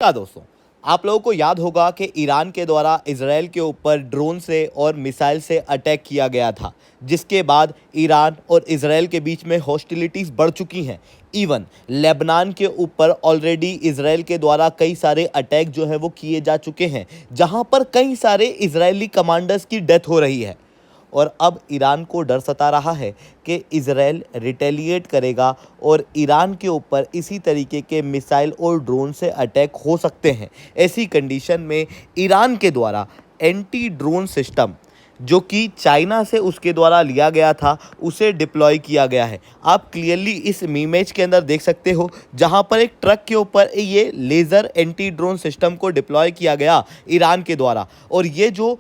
क्या दोस्तों, आप लोगों को याद होगा कि ईरान के द्वारा इजराइल के ऊपर ड्रोन से और मिसाइल से अटैक किया गया था, जिसके बाद ईरान और इजराइल के बीच में हॉस्टिलिटीज़ बढ़ चुकी हैं। इवन लेबनान के ऊपर ऑलरेडी इजराइल के द्वारा कई सारे अटैक जो है वो किए जा चुके हैं, जहां पर कई सारे इजरायली कमांडर्स की डेथ हो रही है। और अब ईरान को डर सता रहा है कि इजराइल रिटेलिएट करेगा और ईरान के ऊपर इसी तरीके के मिसाइल और ड्रोन से अटैक हो सकते हैं। ऐसी कंडीशन में ईरान के द्वारा एंटी ड्रोन सिस्टम, जो कि चाइना से उसके द्वारा लिया गया था, उसे डिप्लॉय किया गया है। आप क्लियरली इस इमेज के अंदर देख सकते हो, जहां पर एक ट्रक के ऊपर ये लेज़र एंटी ड्रोन सिस्टम को डिप्लॉय किया गया ईरान के द्वारा। और ये जो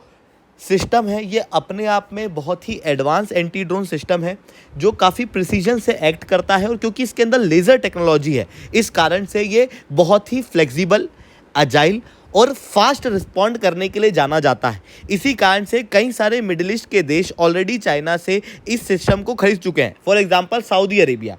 सिस्टम है ये अपने आप में बहुत ही एडवांस एंटी ड्रोन सिस्टम है, जो काफ़ी प्रिसीजन से एक्ट करता है। और क्योंकि इसके अंदर लेज़र टेक्नोलॉजी है, इस कारण से ये बहुत ही फ्लेक्सिबल, अजाइल और फास्ट रिस्पॉन्ड करने के लिए जाना जाता है। इसी कारण से कई सारे मिडिल ईस्ट के देश ऑलरेडी चाइना से इस सिस्टम को खरीद चुके हैं। फॉर एग्जांपल सऊदी अरेबिया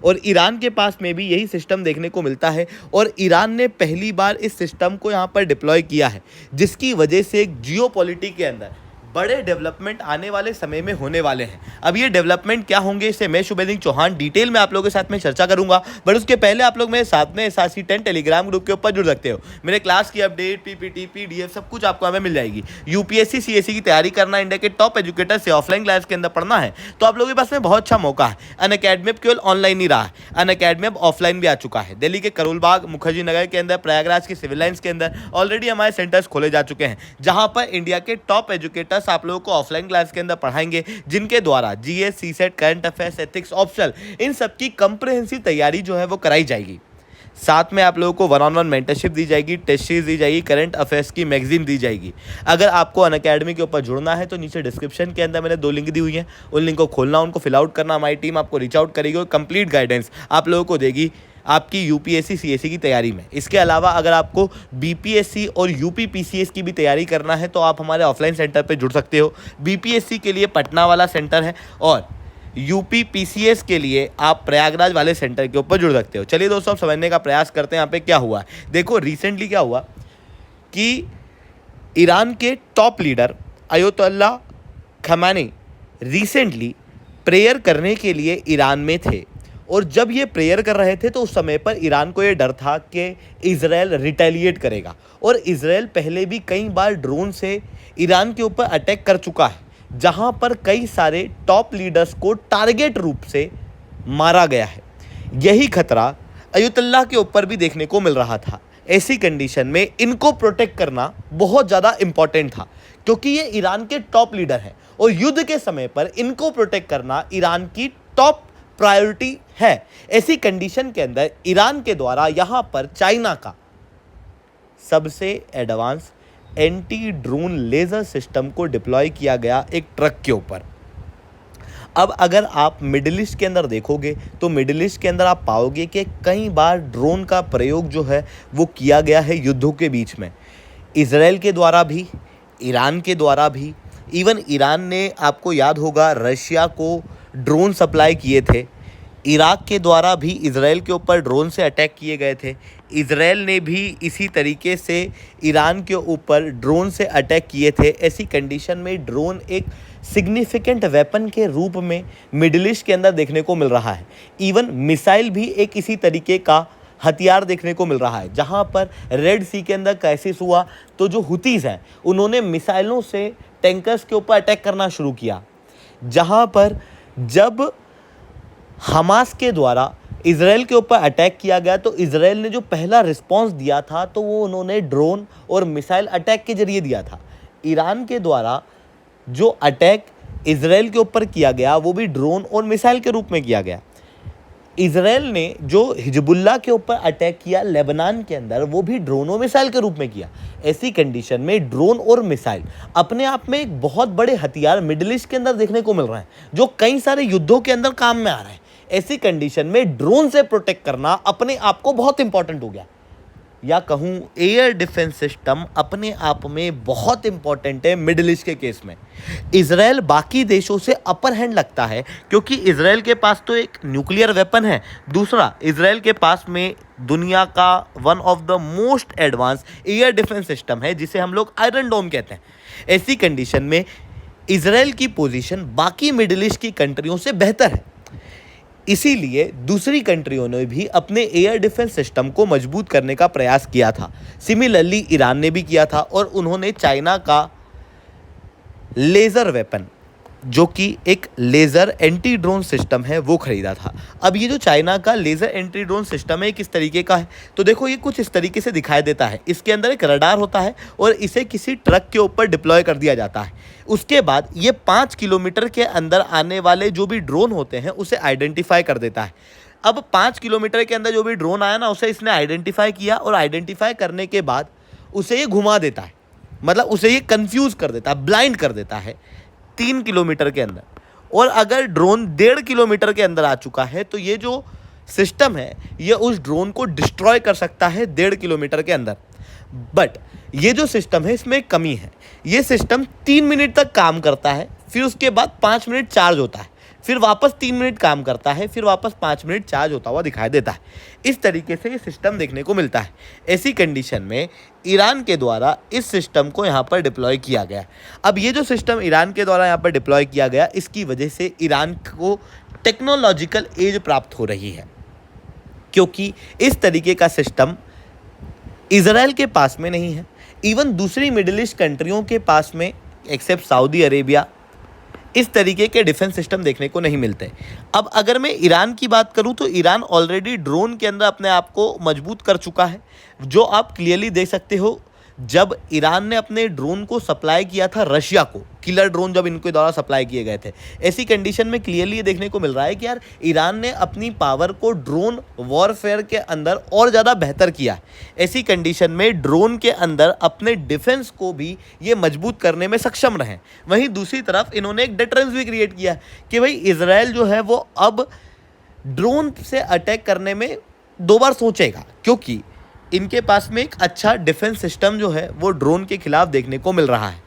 और ईरान के पास में भी यही सिस्टम देखने को मिलता है। और ईरान ने पहली बार इस सिस्टम को यहाँ पर डिप्लॉय किया है, जिसकी वजह से एक जियोपॉलिटिक्स के अंदर बड़े डेवलपमेंट आने वाले समय में होने वाले हैं। अब ये डेवलपमेंट क्या होंगे, इससे मैं शुभेंद्र चौहान डिटेल में आप लोगों के साथ में चर्चा करूंगा। बट उसके पहले आप लोग मेरे साथ में SRC10 टेलीग्राम ग्रुप के ऊपर जुड़ सकते हो। मेरे क्लास की अपडेट, PPT, PDF सब कुछ आपको हमें मिल जाएगी। UPSC CSE की तैयारी करना, इंडिया के टॉप एजुकेटर से ऑफलाइन क्लास के अंदर पढ़ना है, तो आप लोगों के पास में बहुत अच्छा मौका है। अनअकैडमी अब केवल ऑनलाइन नहीं रहा है, अनअकैडमी अब ऑफलाइन भी आ चुका है। दिल्ली के करोलबाग, मुखर्जी नगर के अंदर, प्रयागराज के सिविल लाइन्स के अंदर ऑलरेडी हमारे सेंटर्स खोले जा चुके हैं, जहां पर इंडिया के टॉप एजुकेटर्स आप लोगों को ऑफलाइन क्लास के अंदर पढ़ाएंगे, जिनके द्वारा GS, CSET, current affairs, ethics, optional, इन सब की कंप्रिहेंसिव तैयारी जो है वो कराई जाएगी। साथ में आप लोगों को 1-on-1 मेंटरशिप दी जाएगी, टेस्ट सीरीज दी जाएगी, करंट अफेयर्स की मैगजीन दी जाएगी। अगर आपको अनअकैडमी के ऊपर जुड़ना है तो नीचे डिस्क्रिप्शन के अंदर मैंने 2 लिंक दी हुई हैं, उन लिंक को खोलना, उनको फिल आउट करना, हमारी टीम आपको रीच आउट करेगी और कंप्लीट गाइडेंस आप लोगों को देगी आपकी UPSC CSE की तैयारी में। इसके अलावा अगर आपको BPSC और UP PCS की भी तैयारी करना है तो आप हमारे ऑफलाइन सेंटर पे जुड़ सकते हो। BPSC के लिए पटना वाला सेंटर है और UP PCS के लिए आप प्रयागराज वाले सेंटर के ऊपर जुड़ सकते हो। चलिए दोस्तों, अब समझने का प्रयास करते हैं यहाँ पे क्या हुआ है। देखो, रिसेंटली क्या हुआ कि ईरान के top leader अयतुल्ला Khamenei recently prayer करने के लिए ईरान में थे। और जब ये प्रेयर कर रहे थे तो उस समय पर ईरान को ये डर था कि इजराइल रिटेलिएट करेगा। और इजराइल पहले भी कई बार ड्रोन से ईरान के ऊपर अटैक कर चुका है, जहां पर कई सारे टॉप लीडर्स को टारगेट रूप से मारा गया है। यही खतरा अयतुल्ला के ऊपर भी देखने को मिल रहा था। ऐसी कंडीशन में इनको प्रोटेक्ट करना बहुत ज़्यादा इंपॉर्टेंट था, क्योंकि ये ईरान के टॉप लीडर हैं और युद्ध के समय पर इनको प्रोटेक्ट करना ईरान की टॉप प्रायोरिटी है। ऐसी कंडीशन के अंदर ईरान के द्वारा यहां पर चाइना का सबसे advance anti drone laser system को डिप्लॉय किया गया एक ट्रक के ऊपर। अब अगर आप मिडिल ईस्ट के अंदर देखोगे तो मिडिल ईस्ट के अंदर आप पाओगे कि कई बार ड्रोन का प्रयोग जो है वो किया गया है युद्धों के बीच में। इजराइल के द्वारा भी, ईरान के द्वारा भी। इवन ईरान ने, आपको याद होगा, रशिया को ड्रोन सप्लाई किए थे। इराक के द्वारा भी इजराइल के ऊपर ड्रोन से अटैक किए गए थे। इजराइल ने भी इसी तरीके से ईरान के ऊपर ड्रोन से अटैक किए थे। ऐसी कंडीशन में ड्रोन एक सिग्निफिकेंट वेपन के रूप में मिडिल ईस्ट के अंदर देखने को मिल रहा है। इवन मिसाइल भी एक इसी तरीके का हथियार देखने को मिल रहा है। जहां पर रेड सी के अंदर क्राइसिस हुआ तो जो हुतीज़ हैं उन्होंने मिसाइलों से टैंकर्स के ऊपर अटैक करना शुरू किया। जहां पर जब हमास के द्वारा इजराइल के ऊपर अटैक किया गया तो इजराइल ने जो पहला रिस्पांस दिया था तो वो उन्होंने ड्रोन और मिसाइल अटैक के जरिए दिया था। ईरान के द्वारा जो अटैक इजराइल के ऊपर किया गया वो भी ड्रोन और मिसाइल के रूप में किया गया। इजराइल ने जो हिजबुल्लाह के ऊपर अटैक किया लेबनान के अंदर, वो भी ड्रोन और मिसाइल के रूप में किया। ऐसी कंडीशन में ड्रोन और मिसाइल अपने आप में एक बहुत बड़े हथियार मिडिल ईस्ट के अंदर देखने को मिल रहे हैं, जो कई सारे युद्धों के अंदर काम में आ रहे हैं। ऐसी कंडीशन में ड्रोन से प्रोटेक्ट करना अपने आप को बहुत इंपॉर्टेंट हो गया। या कहूँ एयर डिफेंस सिस्टम अपने आप में बहुत इंपॉर्टेंट है मिडिल ईस्ट के केस में। इजराइल बाकी देशों से अपर हैंड लगता है क्योंकि इजराइल के पास तो एक न्यूक्लियर वेपन है, दूसरा इजराइल के पास में दुनिया का one of the most advance air defence system है जिसे हम लोग आयरन डोम कहते हैं। ऐसी कंडीशन में इजराइल की पोजीशन बाकी मिडिल ईस्ट की कंट्रियों से बेहतर है, इसीलिए दूसरी कंट्रियों ने भी अपने एयर डिफेंस सिस्टम को मजबूत करने का प्रयास किया था। सिमिलरली ईरान ने भी किया था और उन्होंने चाइना का लेज़र वेपन, जो कि एक लेज़र एंटी ड्रोन सिस्टम है, वो खरीदा था। अब ये जो चाइना का लेज़र एंटी ड्रोन सिस्टम है किस तरीके का है, तो देखो ये कुछ इस तरीके से दिखाई देता है। इसके अंदर एक रडार होता है और इसे किसी ट्रक के ऊपर डिप्लॉय कर दिया जाता है। उसके बाद ये 5 किलोमीटर के अंदर आने वाले जो भी ड्रोन होते हैं उसे आइडेंटिफाई कर देता है। अब 5 किलोमीटर के अंदर जो भी ड्रोन आया ना, उसे इसने आइडेंटिफाई किया और आइडेंटिफाई करने के बाद उसे ये घुमा देता है, मतलब उसे ये कंफ्यूज कर देता है, ब्लाइंड कर देता है 3 किलोमीटर के अंदर। और अगर ड्रोन 1.5 किलोमीटर के अंदर आ चुका है तो ये जो सिस्टम है ये उस ड्रोन को डिस्ट्रॉय कर सकता है 1.5 किलोमीटर के अंदर। बट ये जो सिस्टम है इसमें एक कमी है, ये सिस्टम 3 मिनट तक काम करता है, फिर उसके बाद 5 मिनट चार्ज होता है, फिर वापस 3 मिनट काम करता है, फिर वापस 5 मिनट चार्ज होता हुआ दिखाई देता है। इस तरीके से ये सिस्टम देखने को मिलता है। ऐसी कंडीशन में ईरान के द्वारा इस सिस्टम को यहाँ पर डिप्लॉय किया गया। अब ये जो सिस्टम ईरान के द्वारा यहाँ पर डिप्लॉय किया गया, इसकी वजह से ईरान को टेक्नोलॉजिकल एज प्राप्त हो रही है, क्योंकि इस तरीके का सिस्टम इजराइल के पास में नहीं है, इवन दूसरी मिडिल ईस्ट कंट्रियों के पास में एक्सेप्ट सऊदी अरेबिया इस तरीके के डिफेंस सिस्टम देखने को नहीं मिलते। अब अगर मैं ईरान की बात करूं तो ईरान ऑलरेडी ड्रोन के अंदर अपने आप को मजबूत कर चुका है, जो आप क्लियरली देख सकते हो। जब ईरान ने अपने ड्रोन को सप्लाई किया था रशिया को, किलर ड्रोन जब इनके द्वारा सप्लाई किए गए थे, ऐसी कंडीशन में क्लियरली ये देखने को मिल रहा है कि यार ईरान ने अपनी पावर को ड्रोन वॉरफेयर के अंदर और ज़्यादा बेहतर किया है। ऐसी कंडीशन में ड्रोन के अंदर अपने डिफेंस को भी ये मजबूत करने में सक्षम रहे। वहीं दूसरी तरफ इन्होंने एक डिटरेंस भी क्रिएट किया कि भाई इजराइल जो है वो अब ड्रोन से अटैक करने में 2 बार सोचेगा, क्योंकि इनके पास में एक अच्छा डिफेंस सिस्टम जो है वो ड्रोन के खिलाफ देखने को मिल रहा है।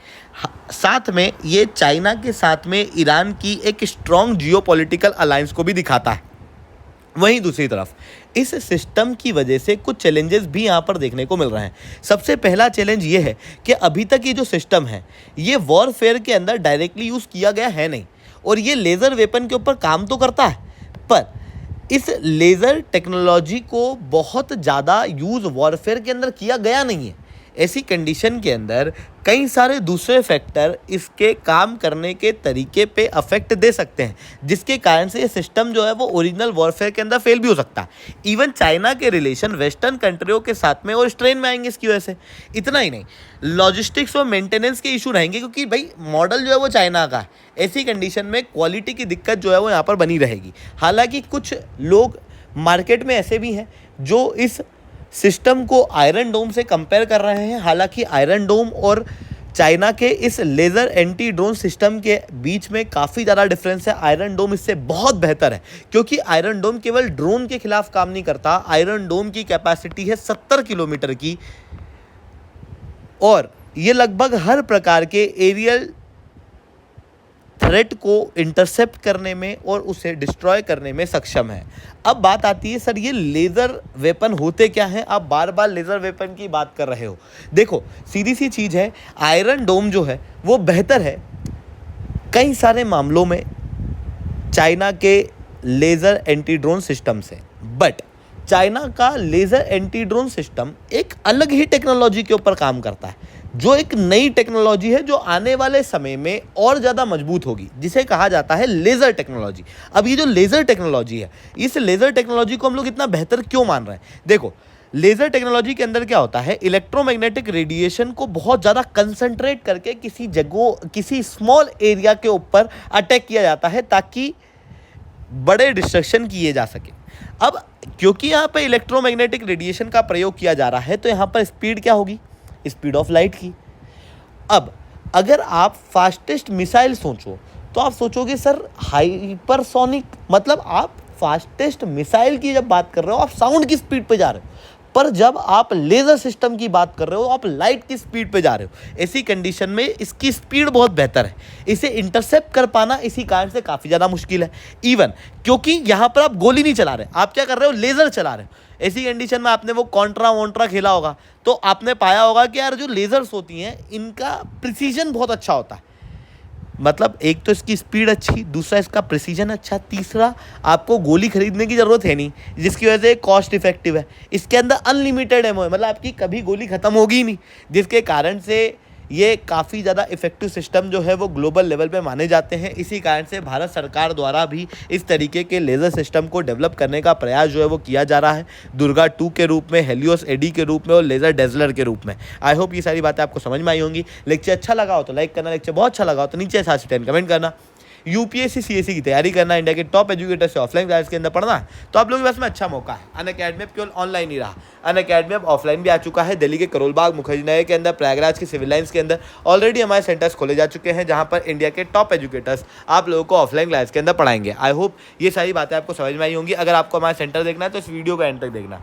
साथ में ये चाइना के साथ में ईरान की एक स्ट्रॉन्ग जियोपॉलिटिकल अलायंस को भी दिखाता है। वहीं दूसरी तरफ इस सिस्टम की वजह से कुछ चैलेंजेस भी यहाँ पर देखने को मिल रहे हैं। सबसे पहला चैलेंज ये है कि अभी तक ये जो सिस्टम है ये वॉरफेयर के अंदर डायरेक्टली यूज़ किया गया है नहीं, और ये लेज़र वेपन के ऊपर काम तो करता है, पर इस लेज़र टेक्नोलॉजी को बहुत ज़्यादा यूज़ वॉरफेयर के अंदर किया गया नहीं है। ऐसी कंडीशन के अंदर कई सारे दूसरे फैक्टर इसके काम करने के तरीके पे अफेक्ट दे सकते हैं, जिसके कारण से ये सिस्टम जो है वो ओरिजिनल वॉरफेयर के अंदर फेल भी हो सकता है। इवन चाइना के रिलेशन वेस्टर्न कंट्रियों के साथ में और स्ट्रेन में आएंगे इसकी वजह से। इतना ही नहीं, लॉजिस्टिक्स और मेंटेनेंस के इशू रहेंगे, क्योंकि भाई मॉडल जो है वो चाइना का है। ऐसी कंडीशन में क्वालिटी की दिक्कत जो है वो यहाँ पर बनी रहेगी। हालांकि कुछ लोग मार्केट में ऐसे भी हैं जो इस सिस्टम को आयरन डोम से कंपेयर कर रहे हैं। हालांकि आयरन डोम और चाइना के इस लेज़र एंटी ड्रोन सिस्टम के बीच में काफ़ी ज़्यादा डिफरेंस है। आयरन डोम इससे बहुत बेहतर है, क्योंकि आयरन डोम केवल ड्रोन के खिलाफ काम नहीं करता। आयरन डोम की कैपेसिटी है 70 किलोमीटर की, और ये लगभग हर प्रकार के एरियल थ्रेट को इंटरसेप्ट करने में और उसे डिस्ट्रॉय करने में सक्षम है। अब बात आती है सर ये लेज़र वेपन होते क्या हैं, आप बार बार लेज़र वेपन की बात कर रहे हो। देखो सीधी सी चीज़ है, आयरन डोम जो है वो बेहतर है कई सारे मामलों में चाइना के लेज़र एंटी ड्रोन सिस्टम से। बट चाइना का लेज़र एंटी ड्रोन सिस्टम एक अलग ही टेक्नोलॉजी के ऊपर काम करता है, जो एक नई टेक्नोलॉजी है जो आने वाले समय में और ज़्यादा मजबूत होगी, जिसे कहा जाता है लेज़र टेक्नोलॉजी। अब ये जो लेज़र टेक्नोलॉजी है, इस लेज़र टेक्नोलॉजी को हम लोग इतना बेहतर क्यों मान रहे हैं? देखो लेज़र टेक्नोलॉजी के अंदर क्या होता है, इलेक्ट्रोमैग्नेटिक रेडिएशन को बहुत ज़्यादा कंसंट्रेट करके किसी जगह, किसी स्मॉल एरिया के ऊपर अटैक किया जाता है ताकि बड़े डिस्ट्रक्शन किए जा सके। अब क्योंकि यहाँ पर इलेक्ट्रोमैग्नेटिक रेडिएशन का प्रयोग किया जा रहा है, तो यहाँ पर स्पीड क्या होगी, स्पीड ऑफ लाइट की। अब अगर आप फास्टेस्ट मिसाइल सोचो तो आप सोचोगे सर हाइपरसोनिक, मतलब आप फास्टेस्ट मिसाइल की जब बात कर रहे हो आप साउंड की स्पीड पे जा रहे हो, पर जब आप लेज़र सिस्टम की बात कर रहे हो आप लाइट की स्पीड पे जा रहे हो। ऐसी कंडीशन में इसकी स्पीड बहुत बेहतर है, इसे इंटरसेप्ट कर पाना इसी कारण से काफ़ी ज़्यादा मुश्किल है। इवन क्योंकि यहाँ पर आप गोली नहीं चला रहे, आप क्या कर रहे हो, लेज़र चला रहे हो। ऐसी कंडीशन में आपने वो कॉन्ट्रा वॉन्ट्रा खेला होगा तो आपने पाया होगा कि यार जो लेज़र्स होती हैं इनका प्रिसीजन बहुत अच्छा होता है। मतलब एक तो इसकी स्पीड अच्छी, दूसरा इसका प्रिसीजन अच्छा, तीसरा आपको गोली खरीदने की ज़रूरत है नहीं, जिसकी वजह से कॉस्ट इफेक्टिव है। इसके अंदर अनलिमिटेड एमओ है, मतलब आपकी कभी गोली ख़त्म होगी ही नहीं, जिसके कारण से ये काफ़ी ज़्यादा इफेक्टिव सिस्टम जो है वो ग्लोबल लेवल पे माने जाते हैं। इसी कारण से भारत सरकार द्वारा भी इस तरीके के लेज़र सिस्टम को डेवलप करने का प्रयास जो है वो किया जा रहा है, दुर्गा 2 के रूप में, हेलियोस एडी के रूप में और लेज़र डेजलर के रूप में। आई होप ये सारी बातें आपको समझ में आई होंगी। लेक्चर अच्छा लगा हो तो लाइक करना, लेक्चर बहुत अच्छा लगा हो तो नीचे 7 से 10 कमेंट करना। यूपीएससी सीएससी की तैयारी करना, इंडिया के टॉप एजुकेटर से ऑफलाइन क्लास के अंदर पढ़ना है तो आप लोगों के पास में अच्छा मौका है। अनअकैडमी अब केवल ऑनलाइन ही रहा, अनअकैडमी अब ऑफलाइन भी आ चुका है। दिल्ली के करोलबाग, मुखर्जी नगर के अंदर, प्रयागराज के सिविल लाइन्स के अंदर ऑलरेडी हमारे सेंटर्स खोले जा चुके हैं, जहां पर इंडिया के टॉप एजुकेटर्स आप लोगों को ऑफलाइन क्लास के अंदर पढ़ाएंगे। आई होप ये सारी बातें आपको समझ में आई होंगी। अगर आपको हमारा सेंटर देखना है तो इस वीडियो का एंड तक देखना।